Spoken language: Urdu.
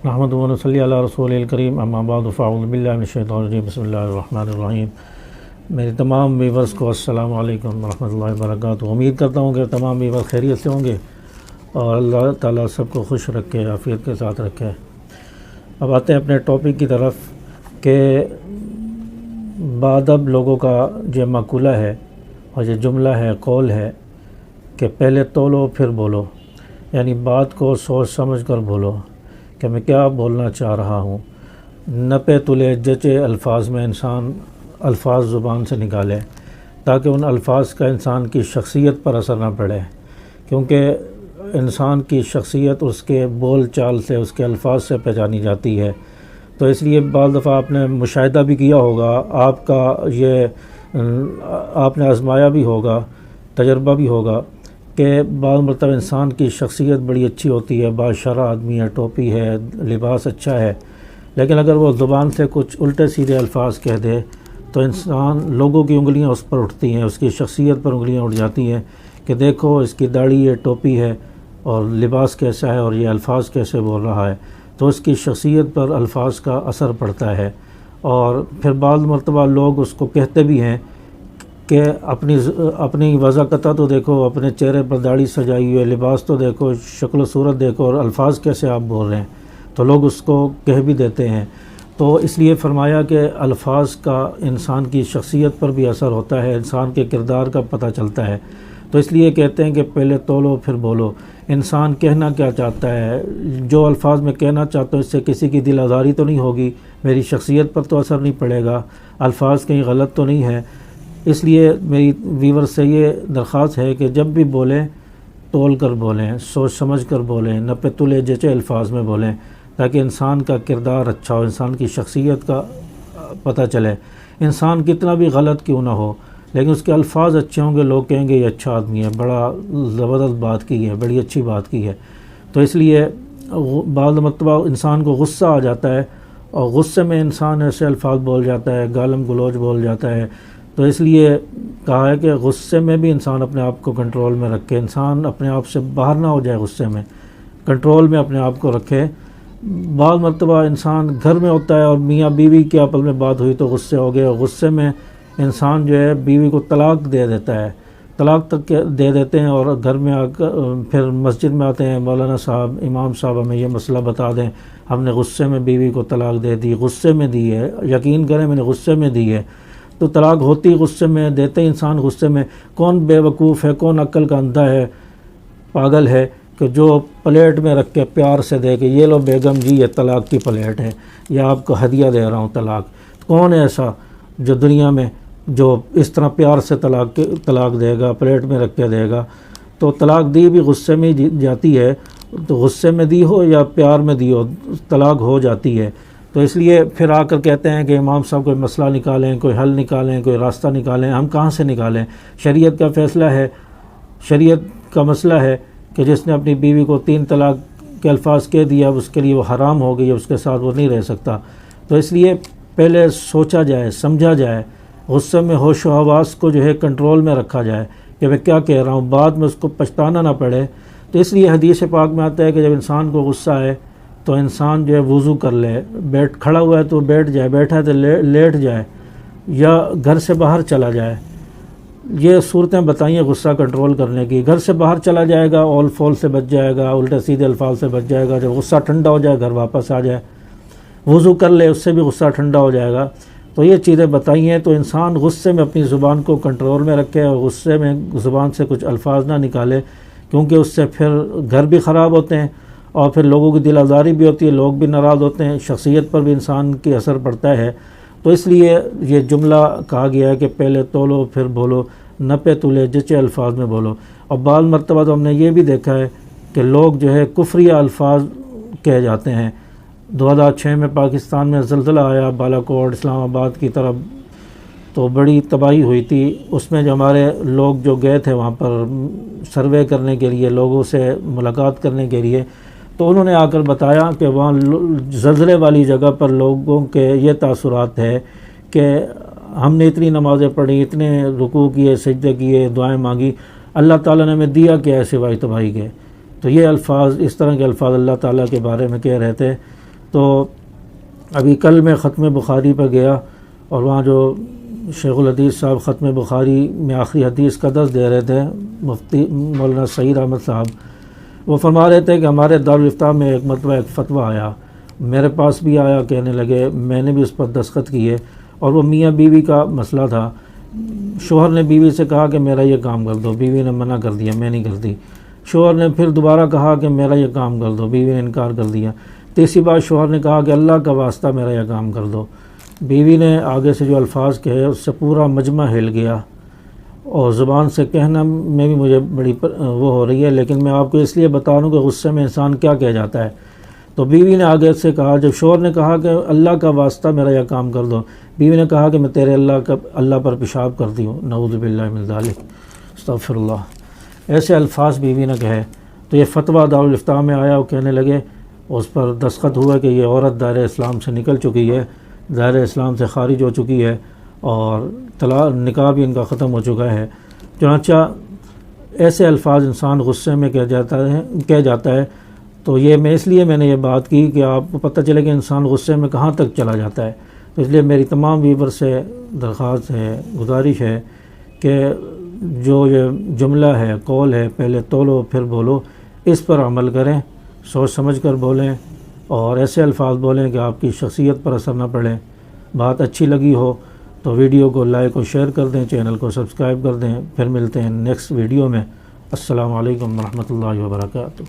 نحمد و نصلی علی رسول الکریم اما بعد فاعوذ باللہ من الشیطان الرجیم بسم اللہ الرحمن الرحیم۔ میرے تمام ویورز کو السلام علیکم ورحمۃ اللہ وبرکاتہ۔ امید کرتا ہوں کہ تمام ویورز خیریت سے ہوں گے اور اللہ تعالیٰ سب کو خوش رکھے، عافیت کے ساتھ رکھے۔ اب آتے ہیں اپنے ٹاپک کی طرف کہ بادب لوگوں کا جو مقولہ ہے اور یہ جملہ ہے، قول ہے کہ پہلے تولو پھر بولو، یعنی بات کو سوچ سمجھ کر بولو کہ میں کیا بولنا چاہ رہا ہوں۔ نپے تلے جچے الفاظ میں انسان الفاظ زبان سے نکالے تاکہ ان الفاظ کا انسان کی شخصیت پر اثر نہ پڑے، کیونکہ انسان کی شخصیت اس کے بول چال سے، اس کے الفاظ سے پہچانی جاتی ہے۔ تو اس لیے بعض دفعہ آپ نے مشاہدہ بھی کیا ہوگا، آپ نے آزمایا بھی ہوگا، تجربہ بھی ہوگا کہ بعض مرتبہ انسان کی شخصیت بڑی اچھی ہوتی ہے، باشرح آدمی ہے، ٹوپی ہے، لباس اچھا ہے، لیکن اگر وہ زبان سے کچھ الٹے سیدھے الفاظ کہہ دے تو انسان لوگوں کی انگلیاں اس پر اٹھتی ہیں، اس کی شخصیت پر انگلیاں اٹھ جاتی ہیں کہ دیکھو اس کی داڑھی ہے، ٹوپی ہے اور لباس کیسا ہے اور یہ الفاظ کیسے بول رہا ہے۔ تو اس کی شخصیت پر الفاظ کا اثر پڑتا ہے، اور پھر بعض مرتبہ لوگ اس کو کہتے بھی ہیں کہ اپنی وضاقتہ تو دیکھو، اپنے چہرے پر داڑھی سجائی ہوئی ہے، لباس تو دیکھو، شکل و صورت دیکھو اور الفاظ کیسے آپ بول رہے ہیں، تو لوگ اس کو کہہ بھی دیتے ہیں۔ تو اس لیے فرمایا کہ الفاظ کا انسان کی شخصیت پر بھی اثر ہوتا ہے، انسان کے کردار کا پتہ چلتا ہے۔ تو اس لیے کہتے ہیں کہ پہلے تولو پھر بولو، انسان کہنا کیا چاہتا ہے، جو الفاظ میں کہنا چاہتا ہوں اس سے کسی کی دل آزاری تو نہیں ہوگی، میری شخصیت پر تو اثر نہیں پڑے گا، الفاظ کہیں غلط تو نہیں ہے۔ اس لیے میری ویور سے یہ درخواست ہے کہ جب بھی بولیں تول کر بولیں، سوچ سمجھ کر بولیں، نپے تلے جچے الفاظ میں بولیں تاکہ انسان کا کردار اچھا ہو، انسان کی شخصیت کا پتہ چلے۔ انسان کتنا بھی غلط کیوں نہ ہو لیکن اس کے الفاظ اچھے ہوں گے، لوگ کہیں گے یہ اچھا آدمی ہے، بڑا زبردست بات کی ہے، بڑی اچھی بات کی ہے۔ تو اس لیے بعض مرتبہ انسان کو غصہ آ جاتا ہے اور غصے میں انسان ایسے الفاظ بول جاتا ہے، گالم گلوچ بول جاتا ہے۔ تو اس لیے کہا ہے کہ غصے میں بھی انسان اپنے آپ کو کنٹرول میں رکھے، انسان اپنے آپ سے باہر نہ ہو جائے، غصے میں کنٹرول میں اپنے آپ کو رکھے۔ بعض مرتبہ انسان گھر میں ہوتا ہے اور میاں بیوی کے آپس میں بات ہوئی تو غصے ہو گئے، اور غصے میں انسان جو ہے بیوی کو طلاق دے دیتا ہے، طلاق تک دے دیتے ہیں، اور گھر میں آ کر پھر مسجد میں آتے ہیں، مولانا صاحب، امام صاحب ہمیں یہ مسئلہ بتا دیں، ہم نے غصے میں بیوی کو طلاق دے دی، غصے میں دی ہے، یقین کریں میں نے غصے میں دی ہے۔ تو طلاق ہوتی غصے میں، دیتے انسان غصے میں۔ کون بے وقوف ہے، کون عقل کا اندھا ہے، پاگل ہے کہ جو پلیٹ میں رکھ کے پیار سے دے کہ یہ لو بیگم جی یہ طلاق کی پلیٹ ہے، یا آپ کو ہدیہ دے رہا ہوں طلاق۔ کون ہے ایسا جو دنیا میں جو اس طرح پیار سے طلاق دے گا، پلیٹ میں رکھ کے دے گا؟ تو طلاق دی بھی غصے میں جاتی ہے، تو غصے میں دی ہو یا پیار میں دی ہو طلاق ہو جاتی ہے۔ تو اس لیے پھر آ کر کہتے ہیں کہ امام صاحب کوئی مسئلہ نکالیں، کوئی حل نکالیں، کوئی راستہ نکالیں۔ ہم کہاں سے نکالیں؟ شریعت کا فیصلہ ہے، شریعت کا مسئلہ ہے کہ جس نے اپنی بیوی کو 3 طلاق کے الفاظ کہہ دیا اس کے لیے وہ حرام ہو گئی، اس کے ساتھ وہ نہیں رہ سکتا۔ تو اس لیے پہلے سوچا جائے، سمجھا جائے، غصے میں ہوش و حواس کو جو ہے کنٹرول میں رکھا جائے کہ میں کیا کہہ رہا ہوں، بعد میں اس کو پچھتانا نہ پڑے۔ تو اس لیے حدیث پاک میں آتا ہے کہ جب انسان کو غصہ آئے تو انسان جو ہے وضو کر لے، کھڑا ہوا ہے تو بیٹھ جائے، بیٹھا ہے تو لیٹ جائے، یا گھر سے باہر چلا جائے۔ یہ صورتیں بتائیں غصہ کنٹرول کرنے کی۔ گھر سے باہر چلا جائے گا، اول فول سے بچ جائے گا، الٹے سیدھے الفاظ سے بچ جائے گا۔ جب غصہ ٹھنڈا ہو جائے گھر واپس آ جائے، وضو کر لے، اس سے بھی غصہ ٹھنڈا ہو جائے گا۔ تو یہ چیزیں بتائی ہیں۔ تو انسان غصے میں اپنی زبان کو کنٹرول میں رکھے اور غصے میں زبان سے کچھ الفاظ نہ نکالے، کیونکہ اس سے پھر گھر بھی خراب ہوتے ہیں اور پھر لوگوں کی دل آزاری بھی ہوتی ہے، لوگ بھی ناراض ہوتے ہیں، شخصیت پر بھی انسان کی اثر پڑتا ہے۔ تو اس لیے یہ جملہ کہا گیا ہے کہ پہلے تولو پھر بولو، نپے تلے جچے الفاظ میں بولو۔ اور بعض مرتبہ تو ہم نے یہ بھی دیکھا ہے کہ لوگ جو ہے کفریہ الفاظ کہہ جاتے ہیں۔ 2006 میں پاکستان میں زلزلہ آیا بالا کوٹ، اسلام آباد کی طرف، تو بڑی تباہی ہوئی تھی۔ اس میں جو ہمارے لوگ جو گئے تھے وہاں پر سروے کرنے کے لیے، لوگوں سے ملاقات کرنے کے لیے، تو انہوں نے آ کر بتایا کہ وہاں زلزلے والی جگہ پر لوگوں کے یہ تاثرات ہے کہ ہم نے اتنی نمازیں پڑھی، اتنے رکوع کیے، سجدے کیے، دعائیں مانگی، اللہ تعالیٰ نے ہمیں دیا کیا ہے سوائے تباہی کے۔ تو یہ الفاظ، اس طرح کے الفاظ اللہ تعالیٰ کے بارے میں کہہ رہے تھے۔ تو ابھی کل میں ختم بخاری پر گیا اور وہاں جو شیخ الحدیث صاحب ختم بخاری میں آخری حدیث کا درس دے رہے تھے، مفتی مولانا سعید احمد صاحب، وہ فرما رہے تھے کہ ہمارے دارالافتاء میں ایک مرتبہ ایک فتویٰ آیا، میرے پاس بھی آیا، کہنے لگے، میں نے بھی اس پر دستخط کیے، اور وہ میاں بیوی کا مسئلہ تھا۔ شوہر نے بیوی سے کہا کہ میرا یہ کام کر دو، بیوی نے منع کر دیا، میں نہیں کرتی۔ شوہر نے پھر دوبارہ کہا کہ میرا یہ کام کر دو، بیوی نے انکار کر دیا۔ تیسری بار شوہر نے کہا کہ اللہ کا واسطہ میرا یہ کام کر دو۔ بیوی نے آگے سے جو الفاظ کہے اس سے پورا مجمع ہل گیا، اور زبان سے کہنا میں بھی مجھے بڑی وہ ہو رہی ہے، لیکن میں آپ کو اس لیے بتا رہا ہوں کہ غصے میں انسان کیا کہہ جاتا ہے۔ تو بیوی نے آگے سے کہا، جب شوہر نے کہا کہ اللہ کا واسطہ میرا یہ کام کر دو، بیوی نے کہا کہ میں تیرے اللہ پر پیشاب کرتی ہوں، نعوذ باللہ من ذالک، استغفر اللہ۔ ایسے الفاظ بیوی نے کہے تو یہ فتویٰ دارالافتاء میں آیا، وہ کہنے لگے، اس پر دستخط ہوا کہ یہ عورت دائرہ اسلام سے نکل چکی ہے، دائرہ اسلام سے خارج ہو چکی ہے، اور طلاق نکاح بھی ان کا ختم ہو چکا ہے۔ چنانچہ ایسے الفاظ انسان غصے میں کہہ جاتا ہے، تو یہ اس لیے میں نے یہ بات کی کہ آپ کو پتہ چلے کہ انسان غصے میں کہاں تک چلا جاتا ہے۔ تو اس لیے میری تمام ویور سے درخواست ہے، گزارش ہے کہ جو یہ جملہ ہے، قول ہے، پہلے تولو پھر بولو، اس پر عمل کریں، سوچ سمجھ کر بولیں، اور ایسے الفاظ بولیں کہ آپ کی شخصیت پر اثر نہ پڑے۔ بات اچھی لگی ہو تو ویڈیو کو لائک اور شیئر کر دیں، چینل کو سبسکرائب کر دیں۔ پھر ملتے ہیں نیکسٹ ویڈیو میں۔ السلام علیکم ورحمۃ اللہ وبرکاتہ۔